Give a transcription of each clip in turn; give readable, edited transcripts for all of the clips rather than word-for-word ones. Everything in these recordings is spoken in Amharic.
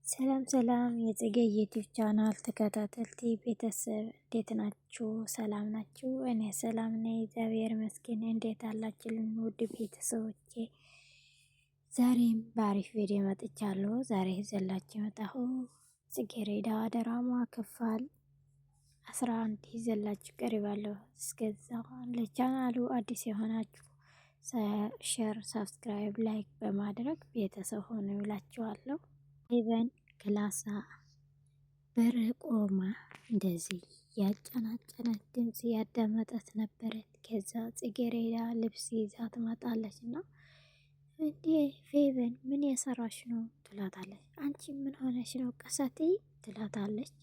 ሰላም ሰላም የጽጌ ዩቲዩብ ቻናል ተከታታዮች ቤተሰብ እንዴት ናችሁ? ሰላም ናችሁ? እኔ ሰላም ነኝ፣ እግዚአብሔር ይመስገን። እንዴት አላችሁልኝ ውድ ቤተሰቦቼ? ዛሬም በአሪፍ ቪዲዮ መጥቻለሁ። ዛሬ ይዘላችሁ የመጣሁ ጽጌረዳ ድራማ ክፍል 11 ይዘላችሁ ቀርባለሁ። እስከዛ ለቻናሉ አዲስ የሆናችሁ ሼር፣ ሰብስክራይብ፣ ላይክ በማድረግ ቤተሰብ ሆኑ ይላችኋለሁ። ፌቨን ክላሳ በር ቆማ እንደዚህ ያጨናጨናት ድምፅ ያዳመጠት ነበረት። ከዛ ጽጌረዳ ልብስ ይዛ ትመጣለች እና እንዴ ፌቨን ምን የሰራሽ ነው ትላታለች። አንቺ ምን ሆነሽ ነው ቀሳቴ ትላታለች።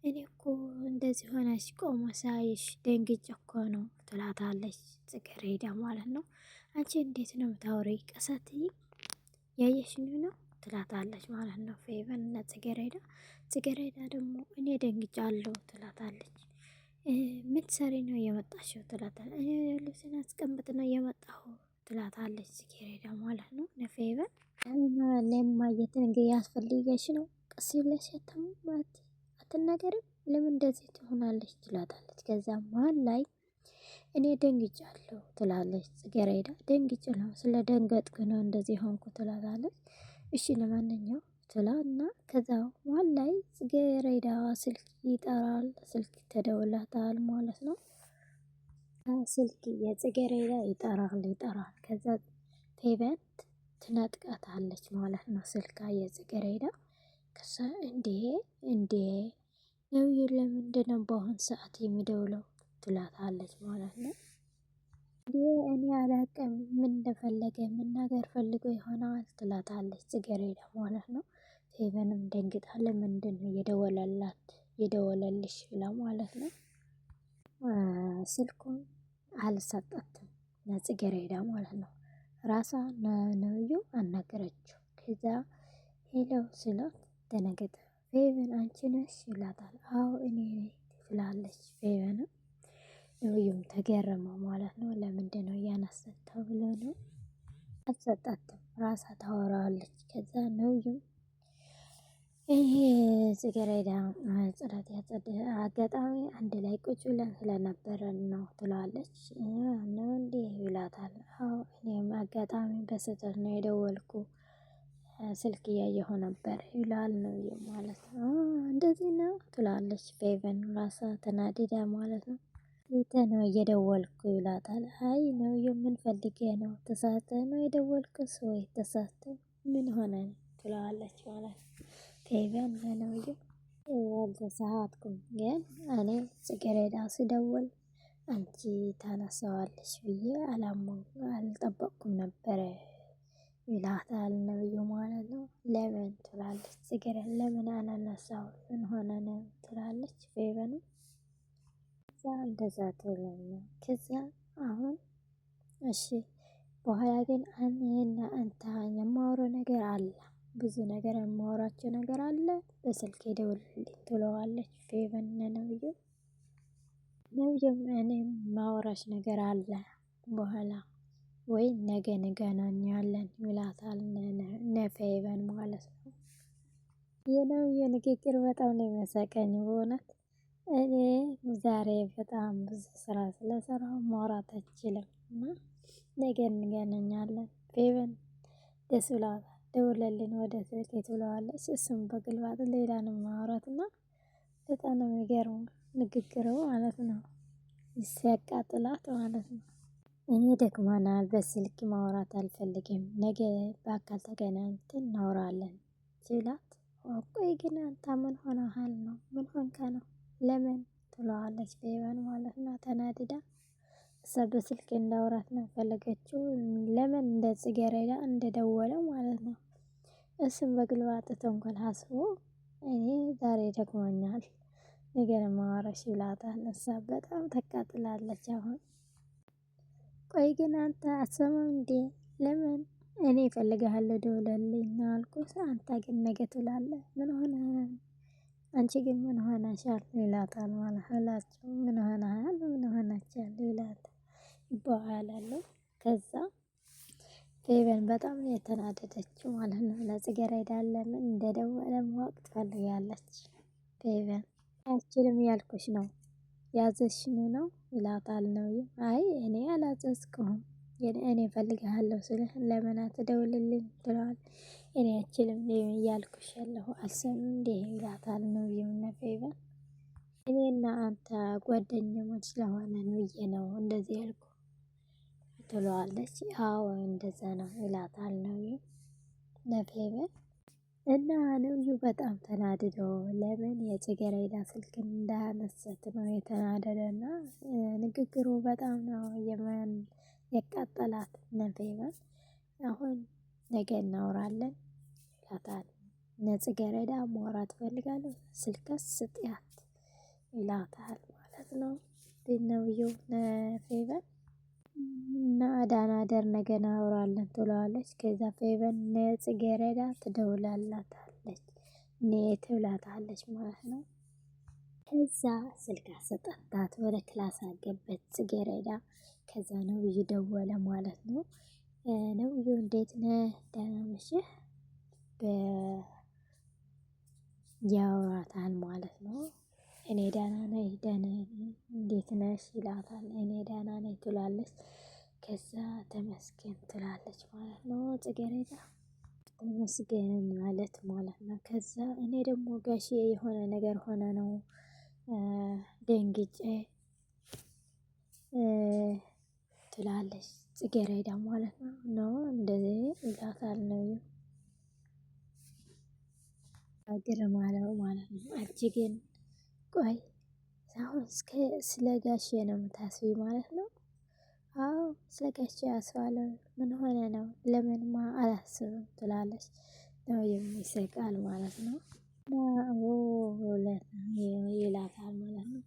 እኔ እኮ እንደዚህ ሆነሽ ቆሞ ሳይሽ ደንግጬ እኮ ነው ትላታለች። ጽጌረዳ ማለት ነው። አንቺ እንዴት ነው ታውሪ ቀሳቴ ያየሽኝ ነው ትላታለች ማለት ነው። ፌቨን እና ጽጌረዳ ደግሞ እኔ ደንግጫለሁ ትላታለች። ምን ሰሪ ነው የመጣሽው ትላታለች። እኔ ልብስን አስቀምጥ ነው የመጣሁ ትላታለች ጽጌረዳ ማለት ነው። ለፌቨን ለማየት እንግዲህ ያስፈልገሽ ነው ቀስ ብለሽ አትናገርም ለምን እንደዚህ ትሆናለች ትላታለች። ከዛ መሀል ላይ እኔ ደንግጫለሁ ትላለች ጽጌረዳ። ደንግጭ ነው ስለ ደንገጥኩ ነው እንደዚህ ሆንኩ ትላታለች። እሺ ለማንኛው ትላና ከዛ መሀል ላይ ጽጌረዳ ስልክ ይጠራል። ስልክ ተደውላታል ማለት ነው። ስልክ የጽጌረዳ ይጠራል። ከዛ ፌቨን ትነጥቃታለች ማለት ነው። ስልካ የጽጌረዳ ከዛ እንዴ ነው ለምንድነው በአሁን ሰዓት የሚደውለው ትላታለች ማለት ነው። እኔ አላቅም ምን እንደፈለገ መናገር ፈልጎ ይሆናል ትላታለች ጽጌረዳ ማለት ነው። ፌቨንም ደንግጣለ ምንድነው የደወለልሽ ብላ ማለት ነው። ስልኩን አልሰጣትም ለጽጌረዳ ማለት ነው። ራሷ ነብዩ አናገረችው። ከዛ ሄሎ ስላት ደነገጠ። ፌቨን አንቺ ነሽ ይላታል። አዎ እኔ ትላለች ፌቨንም ነብዩም ተገረመ ማለት ነው። ለምንድነው ያነሳው ብሎ ነው። አልሰጣትም ራሳ ታወራለች። ከዛ ነብዩም ይሄ ጽጌረዳ ጽዳት ያጸደ አጋጣሚ አንድ ላይ ቁጭ ብለን ስለነበረን ነው ትላለች። ነው እንዴ ይላታል። አዎ እኔም አጋጣሚ በስህተት ነው የደወልኩ ስልክ እያየሁ ነበር ይላል ነው ማለት ነው። እንደዚህ ነው ትላለች ፌቨን ራሳ ተናድዳ ማለት ነው። ነው እየደወልኩ ይላታል። አይ ነው የምንፈልገ ነው ተሳስተህ ነው የደወልኩት ወይ ተሳስተህ ምን ሆነ ትላለች ማለት ነው። ፌቨን ነው አልተሳሳትኩም ግን እኔ ጽጌረዳ ስደውል አንቺ ታነሳዋለች ብዬ አልጠበቅኩም ነበረ ይላታል ነብዩ ማለት ነው። ለምን ትላለች ጽጌረዳ ለምን አላነሳው ምን ሆነ ነው ትላለች ፌቨን እንደዛ ትለኝ። ከዛ አሁን እሺ በኋላ ግን እኔና አንተ የማወራው ነገር አለ ብዙ ነገር የማወራቸው ነገር አለ በስልክ ደውልልኝ ትለዋለች ፌቨን ነብዩ እኔም ማወራሽ ነገር አለ በኋላ ወይ ነገ እንገናኛለን ይላታል ፌቨን ማለት ነው። የነብዩ ንግግር በጣም ነው የሚያሳቀኝ በእውነት። እኔ ዛሬ በጣም ብዙ ስራ ስለሰራሁ ማውራት አልችልም እና ነገ እንገናኛለን ፌቨን ደስ ብሏታል። ደውለልኝ ወደ ስልኬ ትለዋለች። እሱም በግልባጭ ሌላ ነው ማውራት እና በጣም ነው የሚገርመው ንግግሩ ማለት ነው። ሲያቃጥላት ማለት ነው። እኔ ደክሞናል በስልክ ማውራት አልፈልግም ነገ በአካል ተገናኝተን እናወራለን ሲላት ቆይ ግን አንተ ምን ሆነሃል ነው ምን ሆንከ ነው ለምን ትለዋለች ፌቨን ማለት ነው ተናድዳ። እሷ በስልክ እንዳወራት ነው ፈለገችው ለምን እንደ ጽጌረዳ እንደደወለ ማለት ነው። እሱም በግልባጭ ተንኮል አስቦ እኔ ዛሬ ደክሞኛል ነገ ነው የማወራሽ ይላታል። እሷ በጣም ተቃጥላለች። አሁን ቆይ ግን አንተ አትሰማም እንዴ ለምን እኔ እፈልግሃለሁ ደውለልኝ ነው አልኩት አንተ ግን ነገ ትላለህ ምን ሆነህ አንቺ ግን ምን ሆነሻል ይላታል ማለት ነው። ምን ሆነሃል ምን ሆነሻል ይላታል ይባባላሉ። ከዛ ፌቨን በጣም ነው የተናደደችው ማለት ነው። ለጽጌረዳ ለምን እንደደወለ ማወቅ ትፈልጋለች። ፌቨን አይችልም ያልኩሽ ነው ያዘዝሽኝ ነው ይላታል። ነው አይ እኔ አላዘዝኩህም እኔ እፈልግሃለሁ ስልህ ለምን አትደውልልኝ ትለዋል። እኔ አይችልም እያልኩሽ ያለሁ አልሰማም እንዴ ይላታል። ነው ይምነ ፌቨን እኔና አንተ ጓደኛሞች ስለሆነን ብዬ ነው እንደዚህ ያልኩ ትለዋለች። አዎ እንደዛ ነው ይላታል። ነው ለፌቨን እና ነብዩ በጣም ተናድዶ ለምን የጽጌረዳ ስልክ እንዳነሳት ነው የተናደደና ንግግሩ በጣም ነው የቃጠላት። ነፌቨን አሁን ነገ እናወራለን ይላታል። ነጽጌረዳ ማውራት እፈልጋለሁ ስልክስ ስጥያት ይላታል ማለት ነው። ነብዩ ለፌቨን እና ዳና ደር ነገ እናወራለን ትለዋለች። ከዛ ፌቨን ለጽጌረዳ ትደውላላታለች ትብላታለች ማለት ነው። ከዛ ስልክ አሰጣጣት ወደ ክላስ አገበት ጽጌረዳ። ከዛ ነብዩ ደወለ ማለት ነው። ነብዩ እንዴት ነህ ደህና መሸህ ያወራታል ማለት ነው። እኔ ደህና ነኝ ደህና እንዴት ነሽ ይላታል። እኔ ደህና ነኝ ትላለች። ከዛ ተመስገን ትላለች ማለት ነው ጽጌረዳ ተመስገን ማለት ነው። ከዛ እኔ ደግሞ ጋሽዬ የሆነ ነገር ሆነ ነው ደንግጬ ትላለች ጽጌረዳ ማለት ነው። እንደዚህ ይላታል። ነው ግርም አለው ማለት ነው። አንቺ ግን ቆይ አሁን ስለ ጋሼ ነው የምታስቢ ማለት ነው? አዎ ስለ ጋሼ አስባለሁ። ምን ሆነ ነው ለምንማ አላስብም ትላለች። ነው ይስቃል ማለት ነው። ይላታል ማለት ነው።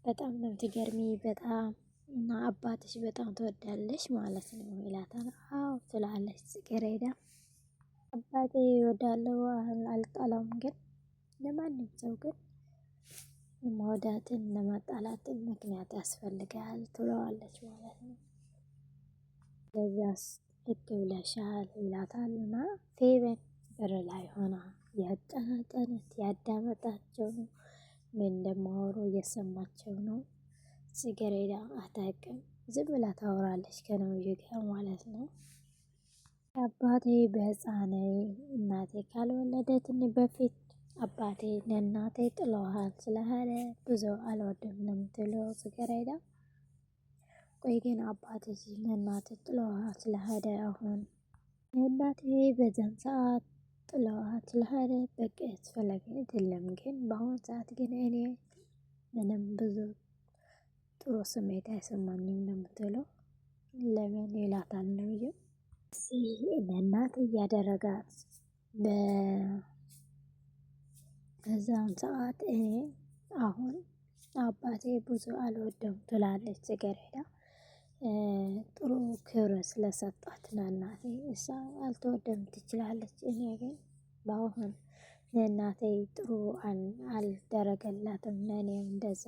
በጣም ነው የምትገርሚ በጣም እና አባትሽ በጣም ትወዳለሽ ማለት ነው ይላታል። አዎ ትላለች ጽጌረዳ አባቴ እወዳለሁ አልጠላም፣ ግን ለማንም ሰው ግን መውደድን ለማጣላትን ምክንያት ያስፈልጋል ትለዋለች ማለት ነው። ለዚያስ ልክ ብለሻል ይላታልና ፌቨን በር ላይ ሆና ያጠናጠነት ያዳመጣቸው ነው። ምን እንደማወሩ እየሰማቸው ነው። ጽጌረዳ አታውቅም፣ ዝም ብላ ታወራለች ከነብዩ ጋር ማለት ነው። አባቴ በህፃኔ እናቴ ካልወለደትኝ በፊት አባቴ ለእናቴ ጥለዋል ስለሄደ ብዙ አልወድም ነው የምትለው ጽጌረዳ። ቆይ ግን አባቴ ለእናቴ ጥለዋል ስለሄደ አሁን እናቴ በዛን ሰዓት ጥለዋት ስለሄደ በቃ ያስፈለገ አይደለም፣ ግን በአሁን ሰዓት ግን እኔ ምንም ብዙ ጥሩ ስሜት አይሰማኝም ነው የምትለው። ለምን ይላታል ነብዩ። ለእናት እያደረጋት በዛን ሰዓት እኔ አሁን አባቴ ብዙ አልወደውም ትላለች ጽጌረዳ። ጥሩ ክብር ስለሰጣት ለእናቴ እሷ አልተወደም ትችላለች። እኔ ግን በአሁን ለእናቴ ጥሩ አልደረገላትም፣ ለእኔም እንደዛ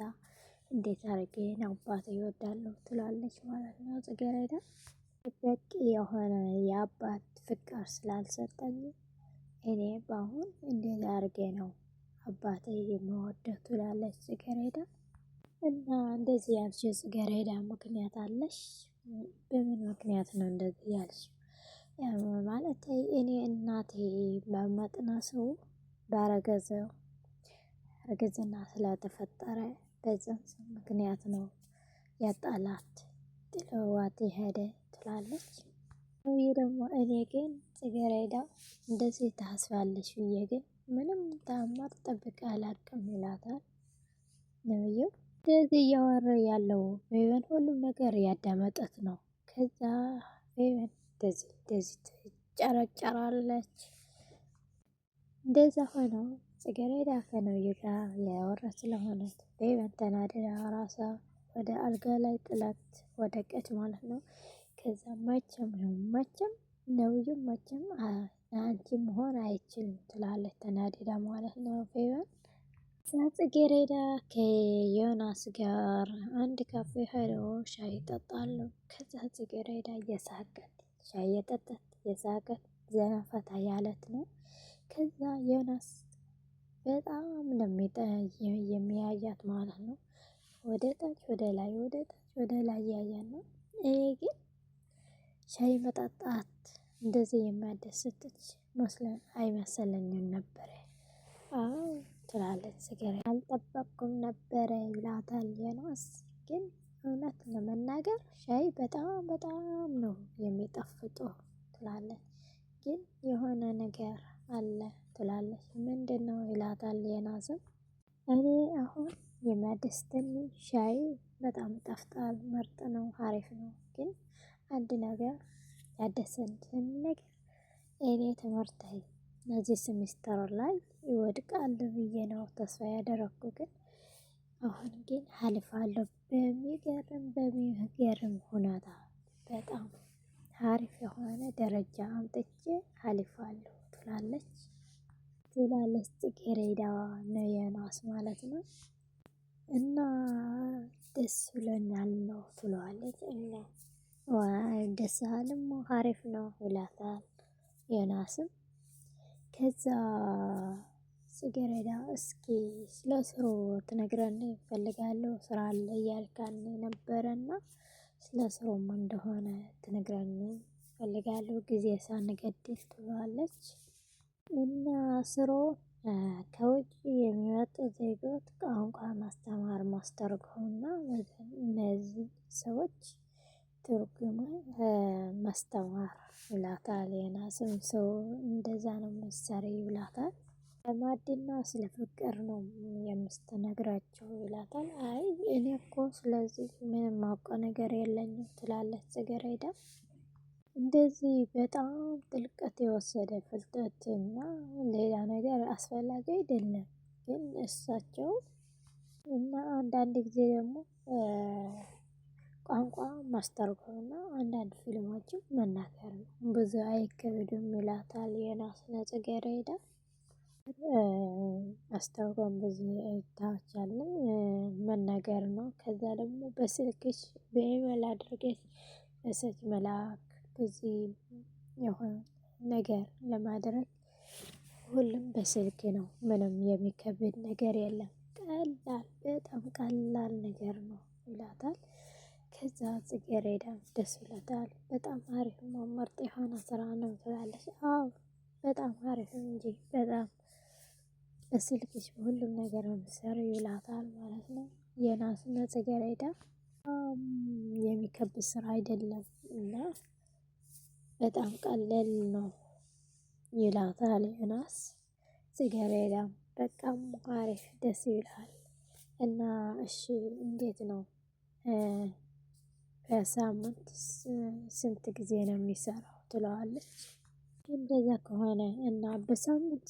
እንዴት አድርጌ አባቴ እወዳለሁ ትላለች ማለት ነው ጽጌረዳ። በቂ የሆነ የአባት ፍቅር ስላልሰጠኝ እኔ በአሁን እንዴት አድርጌ ነው አባቴ የምወደው ትላለች ጽጌረዳ። እና እንደዚህ ያልሽው ጽጌረዳ ምክንያት አለሽ? በምን ምክንያት ነው እንደዚህ ያልሽው? ማለት እኔ እናቴ በመጥነሰው ባረገዘው እርግዝና ስለተፈጠረ በዛን ምክንያት ነው ያጣላት ጥለዋት የሄደ ትላለች። ነብዩ ደግሞ እኔ ግን ጽጌረዳ እንደዚህ ታስባለሽ ብዬ ግን ምንም ተአምር ጠብቄ አላውቅም ይላታል። ነብዩ እንደዚህ እያወራ ያለው ፌቨን ሁሉም ነገር ያዳመጠት ነው። ከዛ ፌቨን እንደዚህ ትጨረጨራለች። እንደዛ ሆኖ ጽጌረዳ ከነብዩ ጋር ያወራ ስለሆነ ፌቨን ተናድዳ ራሷ ወደ አልጋ ላይ ጥላት ወደቀች ማለት ነው። ከዛ መቼም ነብዩ መቼም አንቺ መሆን አይችልም ትላለች ተናድዳ ማለት ነው ፌቨን። ጽጌረዳ ከዮናስ ጋር አንድ ካፌ ሄደው ሻይ ይጠጣሉ። ከዛ ጽጌረዳ እየሳቀች ሻይ የጠጣት የሳቀት ዘና ፈታ ያለት ነው። ከዛ ዮናስ በጣም ነው የሚያያት ማለት ነው። ወደ ታች ወደ ላይ ወደ ታች ወደ ላይ ያያት ነው። እኔ ግን ሻይ መጠጣት እንደዚህ የሚያደስትች መስለን አይመሰለኝም ነበረ። አዎ ትላለች ጽጌሬ። አልጠበቅኩም ነበረ ይላታል ዮናስ። ግን እውነት ለመናገር ሻይ በጣም በጣም ነው የሚጣፍጠው ትላለች። ግን የሆነ ነገር አለ ትላለች። ምንድነው ይላታል ዮናስም። እኔ አሁን የሚያደስተኝ ሻይ በጣም ይጣፍጣል፣ ምርጥ ነው፣ አሪፍ ነው። ግን አንድ ነገር ያደሰትን ነገር እኔ ትምህርት እነዚህ ሴሚስተር ላይ ይወድቃል ብዬ ነው ተስፋ ያደረኩ። ግን አሁን ግን አልፋለሁ በሚገርም ሁኔታ በጣም አሪፍ የሆነ ደረጃ አምጥቼ አልፋለሁ ትላለች ጽጌረዳ ነው ዮናስ ማለት ነው። እና ደስ ብሎኛል ነው ትለዋለች። እና ደስ አለም አሪፍ ነው ይላታል ዮናስም። ከዛ ጽጌረዳ እስኪ ስለ ስሩ ትነግረን እፈልጋለሁ ስራ አለ እያልካን ነበረና ስለ ስሩም እንደሆነ ትነግረን እፈልጋለሁ ጊዜ ሳንገድል ትለዋለች። እና ስሩ ከውጭ የሚመጡ ዜጎች ቋንቋ ማስተማር ማስተርጎምና እነዚህ ሰዎች ትርጉም ማስተማር ይላታል ዮናስም። ሰው እንደዛ ነው የምትሰሪው ይላታል። ለማዕድና ስለ ፍቅር ነው የምትነግራቸው ይላታል። አይ እኔ እኮ ስለዚህ ምንም ማውቀው ነገር የለኝም ትላለች ጽጌረዳ። እንደዚህ በጣም ጥልቀት የወሰደ ፍልጠትና ሌላ ነገር አስፈላጊ አይደለም። ግን እሳቸው እና አንዳንድ ጊዜ ደግሞ ቋንቋ ማስተርጎምና አንዳንድ ፊልሞችን መናገር ነው፣ ብዙ አይከብድም ይላታል ዮናስ ለጽጌረዳ። ማስተርጎም ብዙ አይታወቻልም መናገር ነው። ከዛ ደግሞ በስልክሽ በኢሜል አድርገሽ መሴጅ መላክ በዚህ የሆነ ነገር ለማድረግ ሁሉም በስልክ ነው። ምንም የሚከብድ ነገር የለም። ቀላል በጣም ቀላል ነገር ነው ይላታል። ከዛ ጽጌረዳ ደስ ይላታል። በጣም አሪፍ ነው፣ ምርጥ የሆነ ስራ ነው ትላለች። አዎ በጣም አሪፍ እንጂ በጣም በስልክሽ ሁሉም ነገር የምትሰሪው ይላታል ማለት ነው ዮናስና ጽጌረዳ። የሚከብድ ስራ አይደለም እና በጣም ቀለል ነው ይላታል ዮናስ። ጽጌረዳም በጣም አሪፍ ደስ ይላል። እና እሺ እንዴት ነው በሳምንት ስንት ጊዜ ነው የሚሰራው ትለዋለች። እንደዛ ከሆነ እና በሳምንት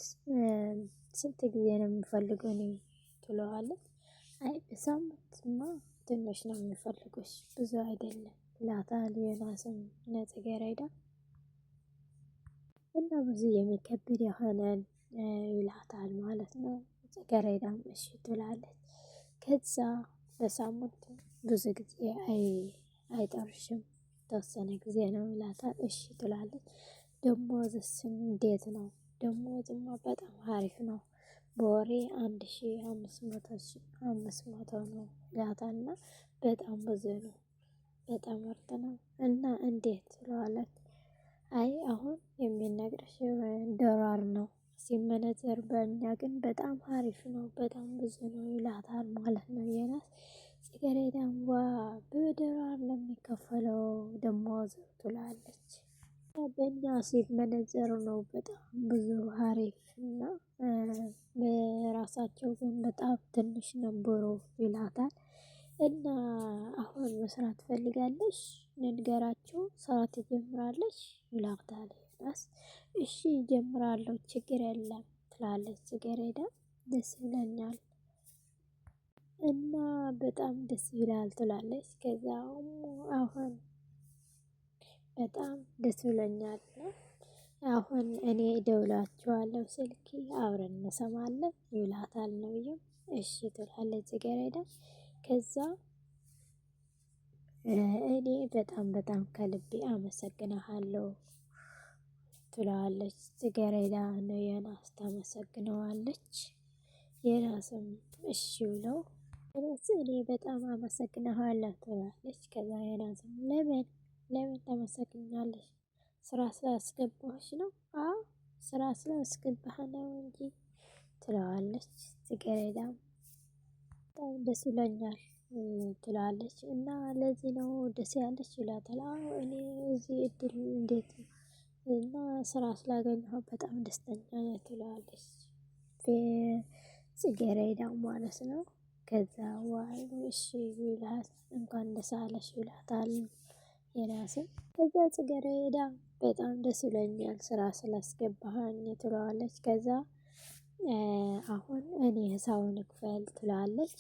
ስንት ጊዜ ነው የምፈልገው እኔ ትለዋለች። አይ በሳምንትማ ትንሽ ነው የምፈልገው ብዙ አይደለም ይላታል ዮናስም ለጽጌረዳ። እና ብዙ የሚከብድ የሆነን ይላታል ማለት ነው። ጽጌረዳም እሺ ትላለች። ከዛ በሳምንት ብዙ ጊዜ አይጠርሽም የተወሰነ ጊዜ ነው ይላታል። እሺ ትላለች። ደሞዝስ እንዴት ነው? ደሞዝማ በጣም አሪፍ ነው፣ በወሬ 1500 ነው ይላታልና በጣም ብዙ ነው፣ በጣም ምርጥ ነው። እና እንዴት ትለዋለች። አይ አሁን የሚነግርሽ ዶላር ነው ሲመነዘር በእኛ ግን በጣም አሪፍ ነው፣ በጣም ብዙ ነው ይላታል ማለት ነው ዮናስ። ጽጌረዳም በዶላር ነው የሚከፈለው ደሞዝ ትላለች። በእኛ ሲመነዘር ነው በጣም ብዙ አሪፍ እና በራሳቸው ግን በጣም ትንሽ ነበሩ ይላታል። እና አሁን መስራት ትፈልጋለሽ? ንገራቸው ስራ ትጀምራለች ይላታል ዮናስ። እሺ እጀምራለሁ ችግር የለም ትላለች ጽጌረዳ። ደስ ይለኛል እና በጣም ደስ ይላል ትላለች። ከዛ አሁን በጣም ደስ ብሎኛል፣ አሁን እኔ እደውላቸዋለሁ ስልክ አብረን እንሰማለን ይላታል ነብዩም። እሺ ትላለች ጽጌረዳ። ከዛ እኔ በጣም በጣም ከልቤ አመሰግንሃለሁ ትለዋለች። ጽጌረዳ ነው የናስ ታመሰግነዋለች። የናስም እሺ ብለው እኔ በጣም አመሰግንሃለሁ ትለዋለች። ከዛ የናስም ለምን ታመሰግኛለሽ? ስራ ስላስገባሽ ነው? አዎ ስራ ስላስገባህ ነው እንጂ ትለዋለች። ጽጌረዳም በጣም ደስ ይለኛል ትላለች። እና ለዚህ ነው ደስ ያለች ይላታል። አዎ እኔ እዚህ እድል እንዴት ነው እና ስራ ስላገኘሁ በጣም ደስተኛ ነኝ ትለዋለች። ጽጌረዳ ማለት ነው። ከዛ በኋላ እሺ ይላት እንኳን ደስ አለሽ ይላታል የናስም። ከዛ ጽጌረዳ በጣም ደስ ይለኛል ስራ ስላስገባሃኝ ትለዋለች። ከዛ አሁን እኔ ሰውን ክፈል ትላለች።